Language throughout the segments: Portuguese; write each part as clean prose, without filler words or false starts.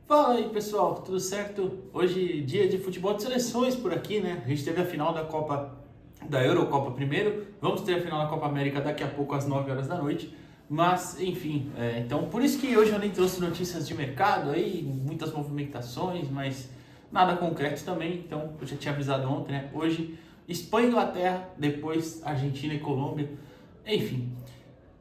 Fala aí pessoal, tudo certo? Hoje dia de futebol de seleções por aqui, né? A gente teve a final da Copa da Eurocopa primeiro, vamos ter a final da Copa América daqui a pouco às 9 horas da noite, mas enfim, então por isso que hoje eu nem trouxe notícias de mercado aí, muitas movimentações, mas nada concreto também, então eu já tinha avisado ontem, né? Hoje Espanha e Inglaterra, depois Argentina e Colômbia, enfim.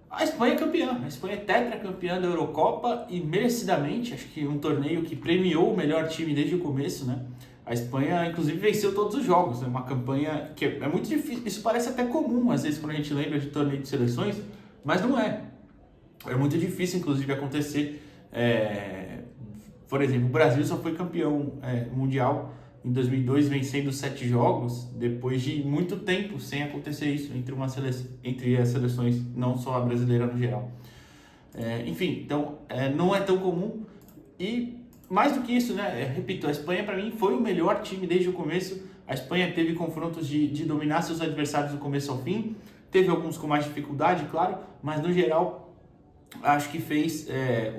A Espanha é campeã, a Espanha é tetracampeã da Eurocopa e merecidamente, acho que um torneio que premiou o melhor time desde o começo, né? A Espanha, inclusive, venceu todos os jogos, né? Uma campanha que é muito difícil, isso parece até comum, às vezes, quando a gente lembra de torneio de seleções, mas não é. É muito difícil, inclusive, acontecer. Por exemplo, o Brasil só foi campeão mundial em 2002, vencendo 7 jogos, depois de muito tempo sem acontecer isso entre as seleções, não só a brasileira no geral. Enfim, então não é tão comum. E mais do que isso, né? Repito, a Espanha para mim foi o melhor time desde o começo. A Espanha teve confrontos de dominar seus adversários do começo ao fim. Teve alguns com mais dificuldade, claro, mas no geral acho que fez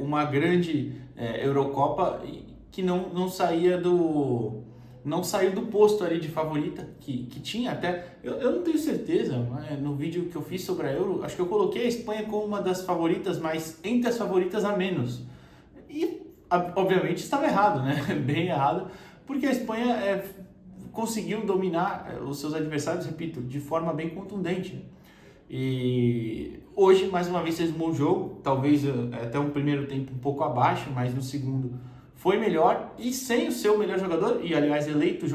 uma grande Eurocopa que não saía não saiu do posto ali de favorita, que tinha até, eu não tenho certeza, né, no vídeo que eu fiz sobre a Euro, acho que eu coloquei a Espanha como uma das favoritas, mas entre as favoritas a menos. E, obviamente, estava errado, né? Bem errado, porque a Espanha conseguiu dominar os seus adversários, repito, de forma bem contundente. E hoje, mais uma vez, fez um bom jogo, talvez até um primeiro tempo um pouco abaixo, mas no segundo foi melhor e sem o seu melhor jogador, e aliás eleito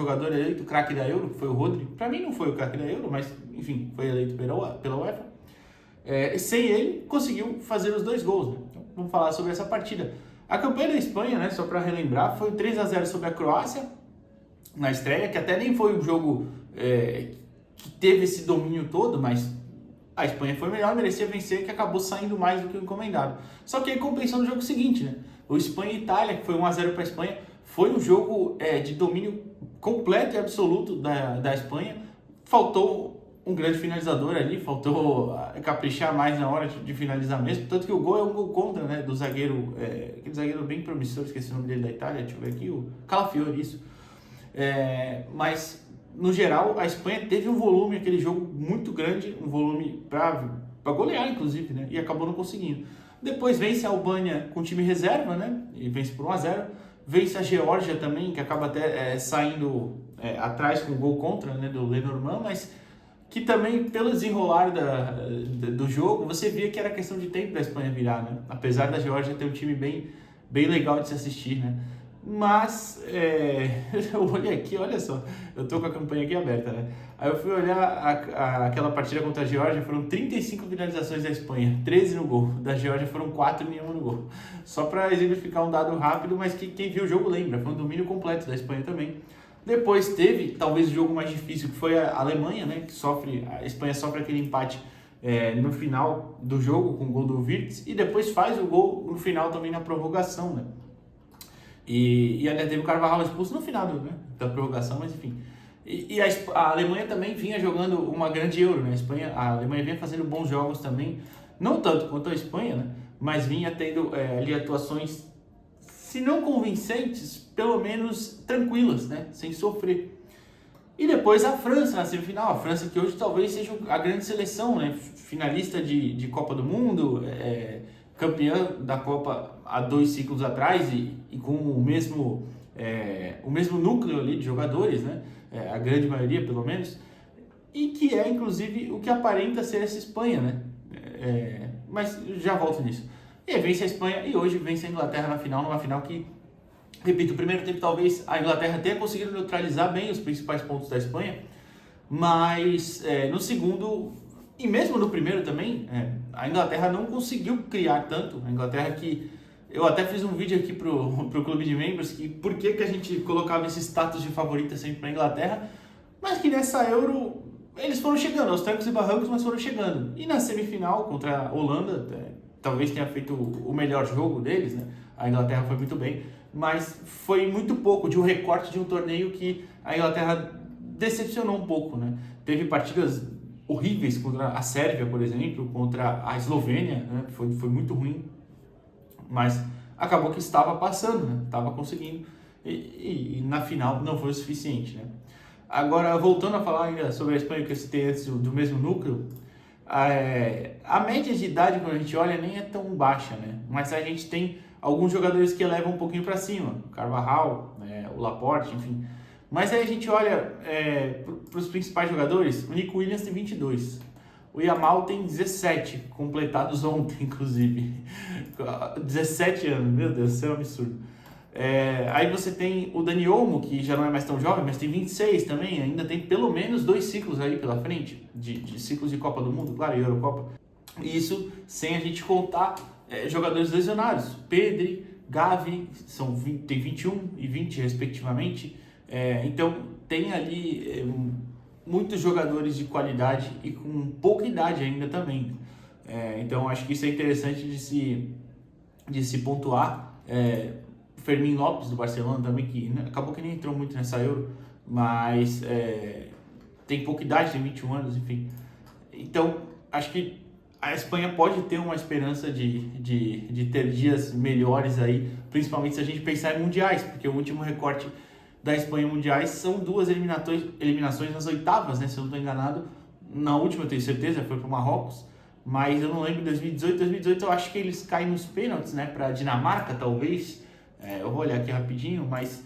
craque da Euro, que foi o Rodri. Para mim não foi o craque da Euro, mas enfim, foi eleito pela UEFA. Sem ele, conseguiu fazer os 2 gols, né? Então, vamos falar sobre essa partida. A campanha da Espanha, né, só para relembrar, foi 3-0 sobre a Croácia na estreia, que até nem foi um jogo que teve esse domínio todo, mas a Espanha foi melhor, merecia vencer, que acabou saindo mais do que o encomendado. Só que aí compensou no jogo seguinte, né? O Espanha e Itália, que foi 1-0 para a Espanha, foi um jogo de domínio completo e absoluto da Espanha. Faltou um grande finalizador ali, faltou caprichar mais na hora de finalizar mesmo. Tanto que o gol é um gol contra, né? Do zagueiro, aquele zagueiro bem promissor, esqueci o nome dele da Itália, deixa eu ver aqui, o Calafiori, isso. Mas no geral, a Espanha teve um volume, aquele jogo muito grande, um volume para golear, inclusive, né? E acabou não conseguindo. Depois vence a Albânia com time reserva, né? E vence por 1-0. Vence a Geórgia também, que acaba até saindo atrás com o gol contra, né? Do Lenormand, mas que também, pelo desenrolar do jogo, você via que era questão de tempo da Espanha virar, né? Apesar da Geórgia ter um time bem legal de se assistir, né? Mas, eu olhei aqui, olha só, eu tô com a campanha aqui aberta, né? Aí eu fui olhar aquela partida contra a Geórgia, foram 35 finalizações da Espanha, 13 no gol. Da Geórgia foram 4 e nenhuma no gol. Só para exemplificar um dado rápido, mas que quem viu o jogo lembra, foi um domínio completo da Espanha também. Depois teve, talvez, o jogo mais difícil, que foi a Alemanha, né? A Espanha sofre aquele empate no final do jogo, com o gol do Wirtz, e depois faz o gol no final também na prorrogação, né? E ainda teve o Carvajal expulso no final da prorrogação, mas enfim. E a Alemanha também vinha jogando uma grande Euro, né? A Alemanha vinha fazendo bons jogos também, não tanto quanto a Espanha, né? Mas vinha tendo ali atuações, se não convincentes, pelo menos tranquilas, né? Sem sofrer. E depois a França na semifinal, a França que hoje talvez seja a grande seleção, né? Finalista de Copa do Mundo, campeã da Copa há 2 ciclos atrás e com o mesmo núcleo ali de jogadores, né? A grande maioria pelo menos, e que é inclusive o que aparenta ser essa Espanha, né? Mas já volto nisso. E aí vence a Espanha e hoje vence a Inglaterra na final, numa final que, repito, o primeiro tempo talvez a Inglaterra tenha conseguido neutralizar bem os principais pontos da Espanha, mas no segundo, e mesmo no primeiro também, a Inglaterra não conseguiu criar tanto. A Inglaterra que eu até fiz um vídeo aqui pro clube de membros que por que a gente colocava esse status de favorita sempre para a Inglaterra, mas que nessa Euro eles foram chegando aos trancos e barrancos, mas foram chegando. E na semifinal contra a Holanda, talvez tenha feito o melhor jogo deles, né? A Inglaterra foi muito bem, mas foi muito pouco de um recorte de um torneio que a Inglaterra decepcionou um pouco, né? Teve partidas horríveis contra a Sérvia, por exemplo, contra a Eslovênia, né? Foi muito ruim. Mas acabou que estava passando, né? Estava conseguindo e na final não foi o suficiente, né? Agora, voltando a falar ainda sobre a Espanha que eu citei antes do mesmo núcleo, a média de idade, quando a gente olha, nem é tão baixa, né? Mas a gente tem alguns jogadores que elevam um pouquinho para cima, o Carvajal, né? O Laporte, enfim. Mas aí a gente olha para os principais jogadores, o Nico Williams tem 22, o Yamal tem 17, completados ontem, inclusive. 17 anos, meu Deus, isso é um absurdo. Aí você tem o Dani Olmo, que já não é mais tão jovem, mas tem 26 também, ainda tem pelo menos 2 ciclos aí pela frente, de ciclos de Copa do Mundo, claro, e Eurocopa. E isso sem a gente contar jogadores lesionados. Pedri, Gavi, tem 21 e 20 respectivamente. Então tem ali muitos jogadores de qualidade e com pouca idade ainda também. Então acho que isso é interessante de se pontuar. Fermín Lopes do Barcelona também, que acabou que nem entrou muito nessa Euro, mas tem pouca idade, tem 21 anos, enfim. Então acho que a Espanha pode ter uma esperança de ter dias melhores aí, principalmente se a gente pensar em mundiais, porque o último recorte da Espanha em mundiais são 2 eliminações nas oitavas, né? Se eu não estou enganado, na última eu tenho certeza, foi para o Marrocos, mas eu não lembro, 2018 eu acho que eles caem nos pênaltis, né? Para a Dinamarca, talvez, eu vou olhar aqui rapidinho, mas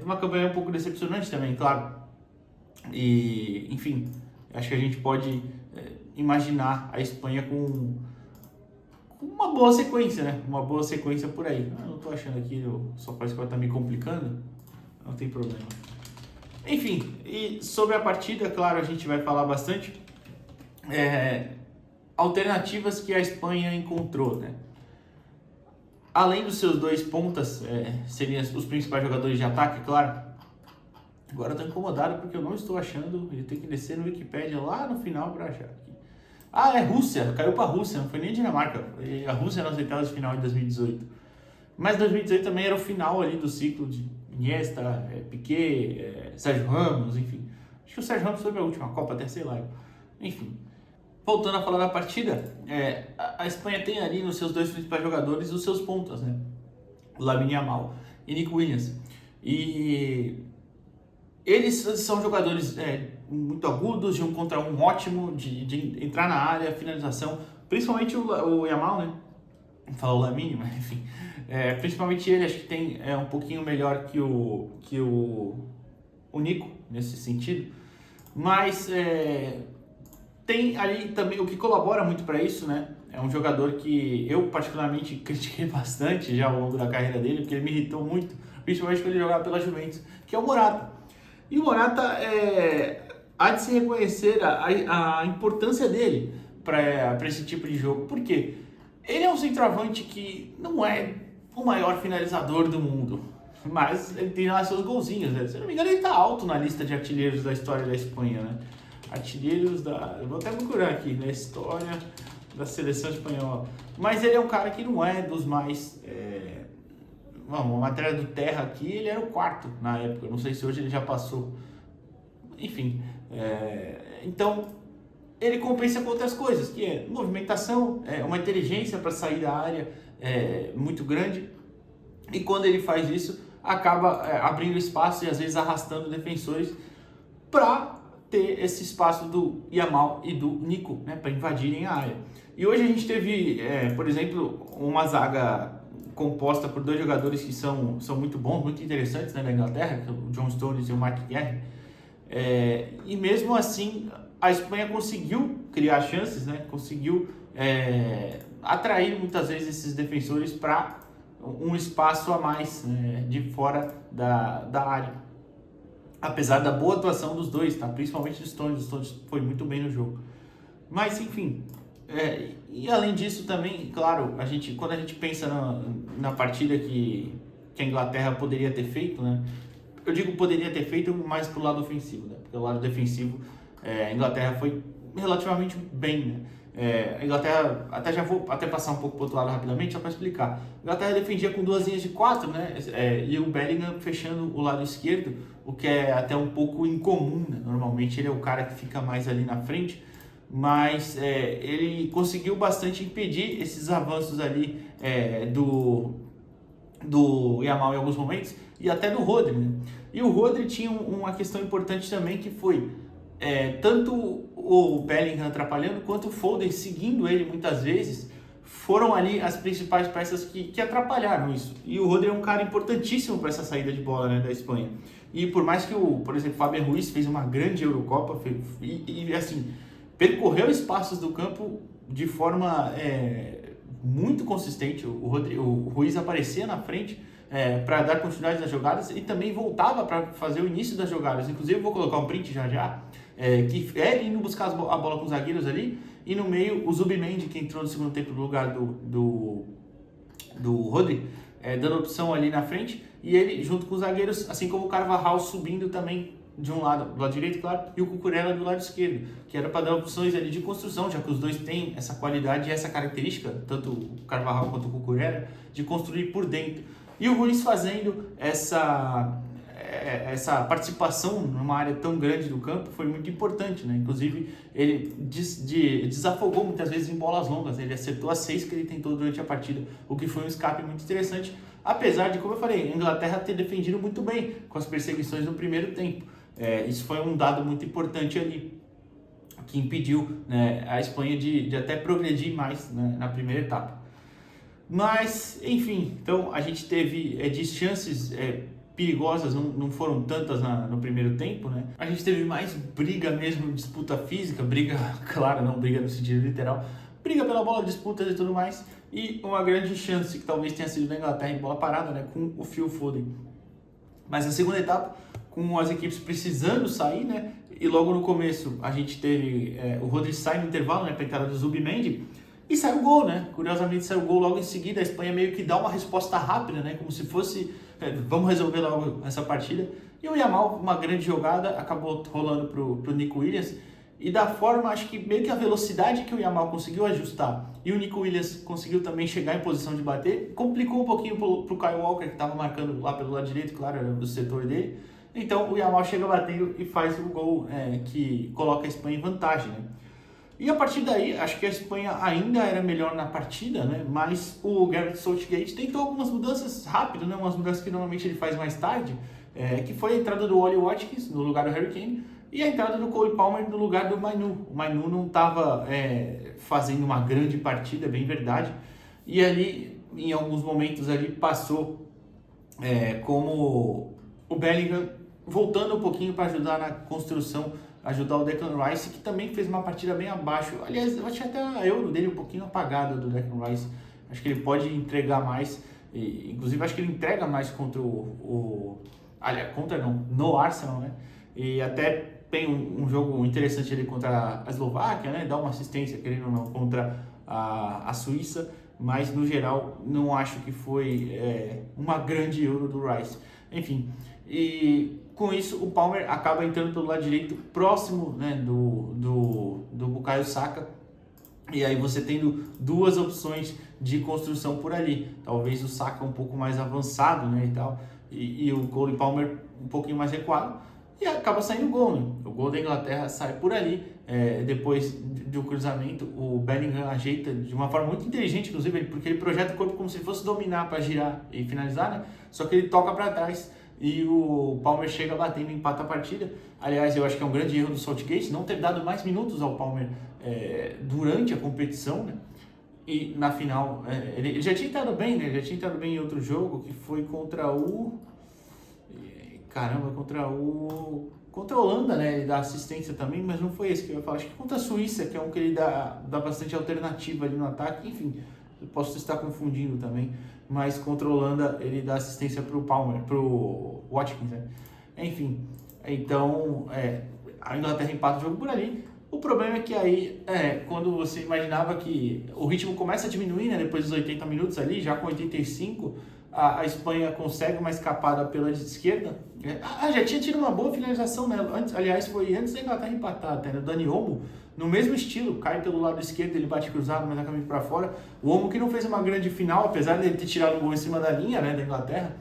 uma campanha um pouco decepcionante também, claro, e enfim, acho que a gente pode imaginar a Espanha com uma boa sequência, né? Uma boa sequência por aí. Eu não estou achando aqui, só parece que vai estar me complicando. Não tem problema. Enfim, e sobre a partida, claro, a gente vai falar bastante alternativas que a Espanha encontrou, né? Além dos seus 2 pontas, seriam os principais jogadores de ataque, claro. Agora eu tô incomodado porque eu não estou achando, eu tenho que descer no Wikipedia lá no final para achar aqui. Rússia, caiu para a Rússia, não foi nem Dinamarca, foi a Rússia nas oitavas de final de 2018. Mas 2018 também era o final ali do ciclo de Iniesta, Piqué, Sérgio Ramos, enfim. Acho que o Sérgio Ramos foi para a última Copa, até sei lá. Enfim, voltando a falar da partida, a Espanha tem ali nos seus 2 principais jogadores os seus pontas, né? O Lamine Yamal e Nico Williams. E eles são jogadores muito agudos, de um contra um ótimo, de entrar na área, finalização. Principalmente o Yamal, né? Falou o Lamine, mas enfim. Principalmente ele, acho que tem um pouquinho melhor que o Nico, nesse sentido. Mas tem ali também o que colabora muito para isso, né? É um jogador que eu particularmente critiquei bastante já ao longo da carreira dele, porque ele me irritou muito, principalmente quando ele jogava pela Juventus, que é o Morata. E o Morata há de se reconhecer a importância dele para esse tipo de jogo. Por quê? Ele é um centroavante que não é o maior finalizador do mundo, mas ele tem lá seus golzinhos, né? Se eu não me engano, ele está alto na lista de artilheiros da história da Espanha, né? Artilheiros eu vou até procurar aqui, né? História da seleção espanhola. Mas ele é um cara que não é dos mais... Vamos, a matéria do Terra aqui, ele era o 4º na época, não sei se hoje ele já passou. Enfim, então ele compensa com outras coisas, que é movimentação, uma inteligência para sair da área muito grande, e quando ele faz isso, acaba abrindo espaço e às vezes arrastando defensores para ter esse espaço do Yamal e do Nico, né, para invadirem a área. E hoje a gente teve, por exemplo, uma zaga composta por 2 jogadores que são muito bons, muito interessantes, né, da Inglaterra, que é o John Stones e o Mark Guehi. E mesmo assim a Espanha conseguiu criar chances, né, conseguiu atrair muitas vezes esses defensores para um espaço a mais, né, de fora da área. Apesar da boa atuação dos 2, tá? Principalmente do Stones, o Stones foi muito bem no jogo. Mas enfim, e além disso também, claro, quando a gente pensa na partida que a Inglaterra poderia ter feito, né? Eu digo poderia ter feito mais pro lado ofensivo, né? Porque o lado defensivo, a Inglaterra foi relativamente bem, né? A Inglaterra, já vou passar um pouco pro outro lado rapidamente, só para explicar. A Inglaterra defendia com 2 linhas de 4, né? E o Bellingham fechando o lado esquerdo, o que é até um pouco incomum, né? Normalmente ele é o cara que fica mais ali na frente, mas ele conseguiu bastante impedir esses avanços ali do Yamal em alguns momentos e até do Rodri, né? E o Rodri tinha uma questão importante também, que foi tanto o Bellingham atrapalhando quanto o Foden seguindo ele muitas vezes, foram ali as principais peças que atrapalharam isso. E o Rodri é um cara importantíssimo para essa saída de bola, né, da Espanha. E por mais que por exemplo, o Fabián Ruiz fez uma grande Eurocopa e assim, percorreu espaços do campo de forma muito consistente. O Ruiz aparecia na frente para dar continuidade nas jogadas e também voltava para fazer o início das jogadas. Inclusive, eu vou colocar um print já, que é ele indo buscar a bola com os zagueiros ali, e no meio o Zubimendi, que entrou no segundo tempo no lugar do Rodri, dando opção ali na frente, e ele junto com os zagueiros, assim como o Carvajal subindo também de um lado, do lado direito, claro, e o Cucurella do lado esquerdo, que era para dar opções ali de construção, já que os dois têm essa qualidade e essa característica, tanto o Carvajal quanto o Cucurella, de construir por dentro. E o Ruiz fazendo essa participação numa área tão grande do campo foi muito importante, né? Inclusive, ele desafogou muitas vezes em bolas longas, ele acertou as 6 que ele tentou durante a partida, o que foi um escape muito interessante, apesar de, como eu falei, a Inglaterra ter defendido muito bem com as perseguições no primeiro tempo. Isso foi um dado muito importante ali, que impediu, né, a Espanha de até progredir mais, né, na primeira etapa. Mas, enfim, então a gente teve chances perigosas, não foram tantas no primeiro tempo, né? A gente teve mais briga mesmo, disputa física, briga, claro, não briga no sentido literal, briga pela bola, disputas e tudo mais, e uma grande chance que talvez tenha sido da Inglaterra em bola parada, né, com o Phil Foden. Mas na segunda etapa, com as equipes precisando sair, né, e logo no começo a gente teve o Rodri sai no intervalo, né, para a entrada do Zubimendi, e sai o gol, né? Curiosamente sai o gol logo em seguida. A Espanha meio que dá uma resposta rápida, né? Como se fosse, vamos resolver logo essa partida. E o Yamal, uma grande jogada, acabou rolando pro Nico Williams. E da forma, acho que meio que a velocidade que o Yamal conseguiu ajustar e o Nico Williams conseguiu também chegar em posição de bater, complicou um pouquinho pro Kyle Walker, que estava marcando lá pelo lado direito, claro, era do setor dele. Então o Yamal chega batendo e faz o gol que coloca a Espanha em vantagem, né? E a partir daí, acho que a Espanha ainda era melhor na partida, né? Mas o Gareth Southgate tentou algumas mudanças rápidas, né? Umas mudanças que normalmente ele faz mais tarde, que foi a entrada do Ollie Watkins no lugar do Harry Kane e a entrada do Cole Palmer no lugar do Mainu. O Mainu não estava fazendo uma grande partida, bem verdade, e ali, em alguns momentos ali, passou como o Bellingham voltando um pouquinho para ajudar na construção, ajudar o Declan Rice, que também fez uma partida bem abaixo. Aliás, eu achei até a Euro dele um pouquinho apagada do Declan Rice. Acho que ele pode entregar mais, inclusive acho que ele entrega mais contra no Arsenal, né? E até tem um jogo interessante ali contra a Eslováquia, né? Dá uma assistência, querendo ou não, contra a Suíça, mas no geral não acho que foi uma grande Euro do Rice. Enfim, e com isso o Palmer acaba entrando pelo lado direito, próximo, né, do Bukayo Saka, e aí você tendo duas opções de construção por ali, talvez o Saka um pouco mais avançado, né, e tal, e o Cole Palmer um pouquinho mais recuado, e acaba saindo o gol, né? O gol da Inglaterra sai por ali, depois do cruzamento, o Bellingham ajeita de uma forma muito inteligente, inclusive, porque ele projeta o corpo como se fosse dominar para girar e finalizar, né? Só que ele toca para trás e o Palmer chega batendo e empata a partida. Aliás, eu acho que é um grande erro do Southgate não ter dado mais minutos ao Palmer durante a competição, né? E na final, ele já tinha entrado bem, né? Já tinha entrado bem em outro jogo, que foi contra contra a Holanda, né? Ele dá assistência também, mas não foi esse que eu ia falar. Acho que contra a Suíça, que é um que ele dá bastante alternativa ali no ataque. Enfim, eu posso estar confundindo também, mas contra a Holanda ele dá assistência pro Palmer, pro Watkins, né? Enfim, então a Inglaterra empata o jogo por ali. O problema é que aí, quando você imaginava que o ritmo começa a diminuir, né, depois dos 80 minutos ali, já com 85, a Espanha consegue uma escapada pela esquerda. Já tinha tido uma boa finalização, né? Aliás, foi antes da Inglaterra empatar, até, né? O Dani Olmo, no mesmo estilo, cai pelo lado esquerdo, ele bate cruzado, mas a caminho para fora. O Olmo que não fez uma grande final, apesar de ele ter tirado um gol em cima da linha, né, da Inglaterra,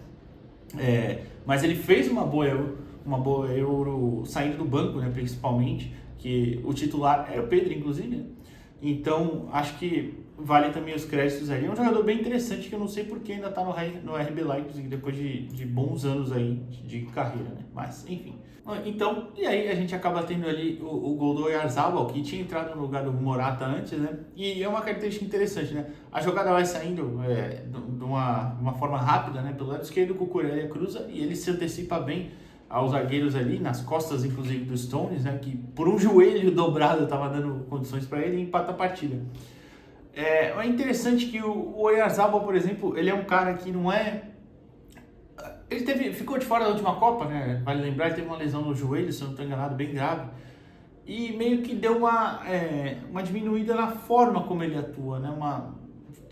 mas ele fez uma boa Euro saindo do banco, né, principalmente, que o titular era o Pedro, inclusive, né? Então, acho que vale também os créditos ali. É um jogador bem interessante que eu não sei porque ainda está no RB Leipzig depois de bons anos aí de carreira, né? Mas, enfim. Então, e aí a gente acaba tendo ali o gol do Oyarzabal, que tinha entrado no lugar do Morata antes, né? E é uma característica interessante, né? A jogada vai saindo de uma forma rápida, né? Pelo lado esquerdo, o Cucurella cruza e ele se antecipa bem aos zagueiros ali, nas costas inclusive do Stones, né? Que por um joelho dobrado estava dando condições para ele e empata a partida. É interessante que o Oyarzabal, por exemplo, ele é um cara que não é... Ele ficou de fora da última Copa, né? Vale lembrar, ele teve uma lesão no joelho, se eu não estou enganado, bem grave. E meio que deu uma diminuída na forma como ele atua, né?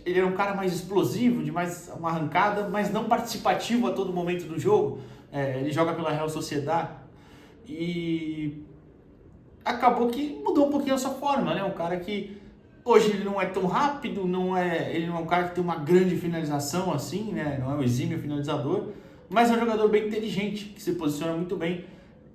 Ele era um cara mais explosivo, de mais uma arrancada, mas não participativo a todo momento do jogo. Ele joga pela Real Sociedad e acabou que mudou um pouquinho a sua forma, né? Um cara que hoje ele não é tão rápido, ele não é um cara que tem uma grande finalização assim, né? Não é um exímio finalizador, mas é um jogador bem inteligente, que se posiciona muito bem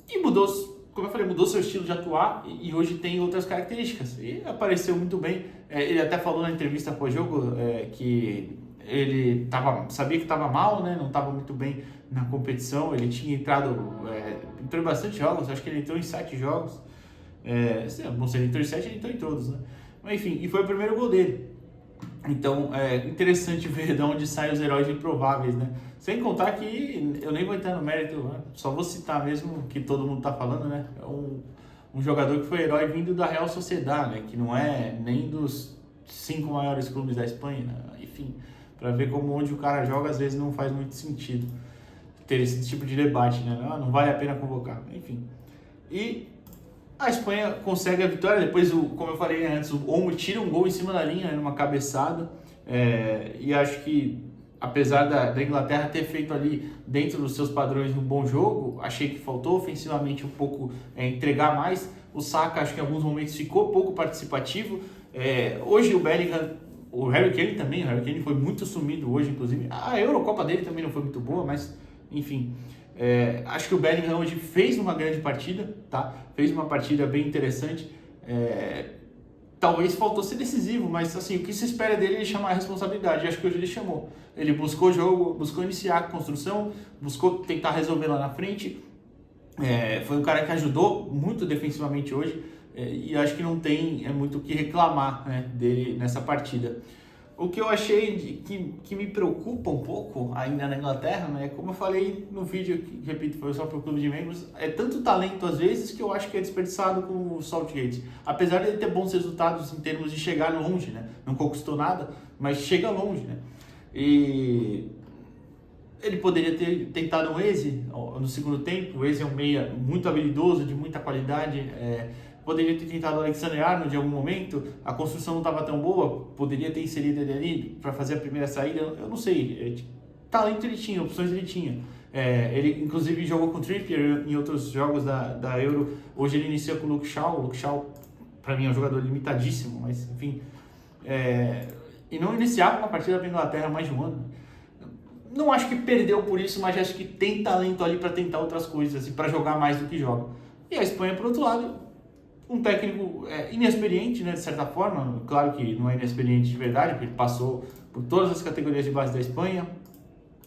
e mudou, como eu falei, mudou seu estilo de atuar e hoje tem outras características e apareceu muito bem. Ele até falou na entrevista pós-jogo que ele sabia que estava mal, né? Não estava muito bem na competição. Ele tinha entrou em bastante jogos, acho que ele entrou em 7 jogos. Não sei, ele entrou em 7, ele entrou em todos, né? Mas enfim, e foi o primeiro gol dele. Então é interessante ver de onde saem os heróis improváveis, né? Sem contar que eu nem vou entrar no mérito, né? Só vou citar mesmo que todo mundo tá falando, né? É um jogador que foi herói vindo da Real Sociedad, né? Que não é nem dos 5 maiores clubes da Espanha, né? Enfim, para ver como onde o cara joga às vezes não faz muito sentido ter esse tipo de debate, né? Não vale a pena convocar, enfim. E a Espanha consegue a vitória, depois, como eu falei antes, o Olmo tira um gol em cima da linha, numa cabeçada, e acho que, apesar da Inglaterra ter feito ali, dentro dos seus padrões, um bom jogo, achei que faltou ofensivamente um pouco entregar mais. O Saka, acho que em alguns momentos ficou pouco participativo. Hoje o Bellingham, o Harry Kane também, o Harry Kane foi muito sumido hoje, inclusive. A Eurocopa dele também não foi muito boa, mas, enfim... acho que o Bellingham hoje fez uma grande partida, tá? Fez uma partida bem interessante. Talvez faltou ser decisivo, mas assim, o que se espera dele é ele chamar a responsabilidade. Acho que hoje ele chamou. Ele buscou o jogo, buscou iniciar a construção, buscou tentar resolver lá na frente. Foi um cara que ajudou muito defensivamente hoje e acho que não tem muito o que reclamar, né, dele nessa partida. O que eu achei que me preocupa um pouco ainda na Inglaterra, né? Como eu falei no vídeo, que repito, foi só para o clube de membros, é tanto talento às vezes que eu acho que é desperdiçado com o Southgate. Apesar de ele ter bons resultados em termos de chegar longe, né? Não conquistou nada, mas chega longe, né? E ele poderia ter tentado o Eze no segundo tempo. O Eze é um meia muito habilidoso, de muita qualidade. Poderia ter tentado o Alexander-Arnold em algum momento, a construção não estava tão boa, poderia ter inserido ele ali para fazer a primeira saída, eu não sei, talento ele tinha, opções ele tinha. Ele inclusive jogou com o Trippier em outros jogos da Euro, hoje ele inicia com o Luke Shaw para mim é um jogador limitadíssimo, mas enfim, e não iniciava uma partida para a Inglaterra há mais de um ano. Não acho que perdeu por isso, mas acho que tem talento ali para tentar outras coisas e para jogar mais do que joga. E a Espanha, por outro lado, um técnico inexperiente, né, de certa forma, claro que não é inexperiente de verdade, porque ele passou por todas as categorias de base da Espanha,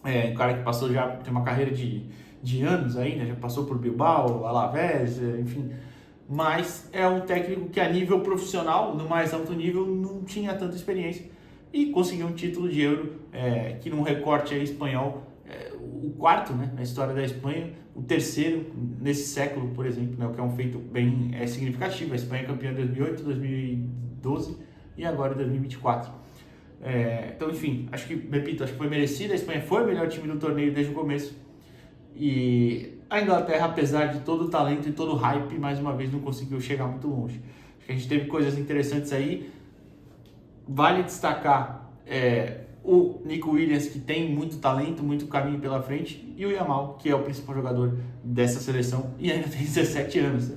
um cara que passou já, tem uma carreira de anos aí, né, já passou por Bilbao, Alavés, enfim, mas é um técnico que a nível profissional, no mais alto nível, não tinha tanta experiência e conseguiu um título de Euro, que num recorte aí espanhol, o quarto, né, na história da Espanha, o terceiro nesse século, por exemplo, né, o que é um feito bem significativo. A Espanha é campeã em 2008, 2012 e agora em 2024. Então, enfim, acho que foi merecida. A Espanha foi o melhor time do torneio desde o começo. E a Inglaterra, apesar de todo o talento e todo o hype, mais uma vez não conseguiu chegar muito longe. Acho que a gente teve coisas interessantes aí. Vale destacar o Nico Williams, que tem muito talento, muito caminho pela frente, e o Yamal, que é o principal jogador dessa seleção e ainda tem 17 anos.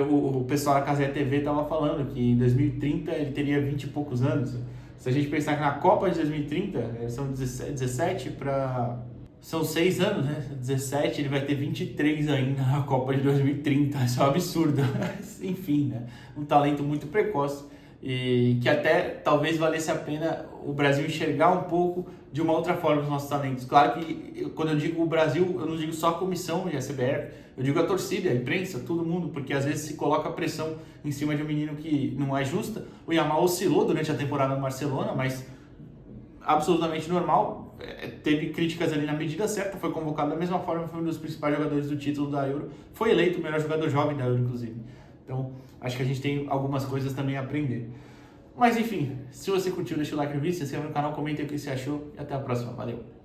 O pessoal da Cazé TV estava falando que em 2030 ele teria 20 e poucos anos. Se a gente pensar que na Copa de 2030 são 17 para são 6 anos, né? 17, ele vai ter 23 ainda na Copa de 2030. Isso é um absurdo. Enfim, né? Um talento muito precoce e que até talvez valesse a pena o Brasil enxergar um pouco de uma outra forma os nossos talentos. Claro que quando eu digo o Brasil, eu não digo só a comissão e a CBF, eu digo a torcida, a imprensa, todo mundo, porque às vezes se coloca pressão em cima de um menino que não é justa. O Yamal oscilou durante a temporada no Barcelona, mas absolutamente normal, teve críticas ali na medida certa, foi convocado da mesma forma, foi um dos principais jogadores do título da Euro, foi eleito o melhor jogador jovem da Euro, inclusive. Então, acho que a gente tem algumas coisas também a aprender. Mas enfim, se você curtiu, deixa o like no vídeo, se inscreve no canal, comenta o que você achou e até a próxima. Valeu!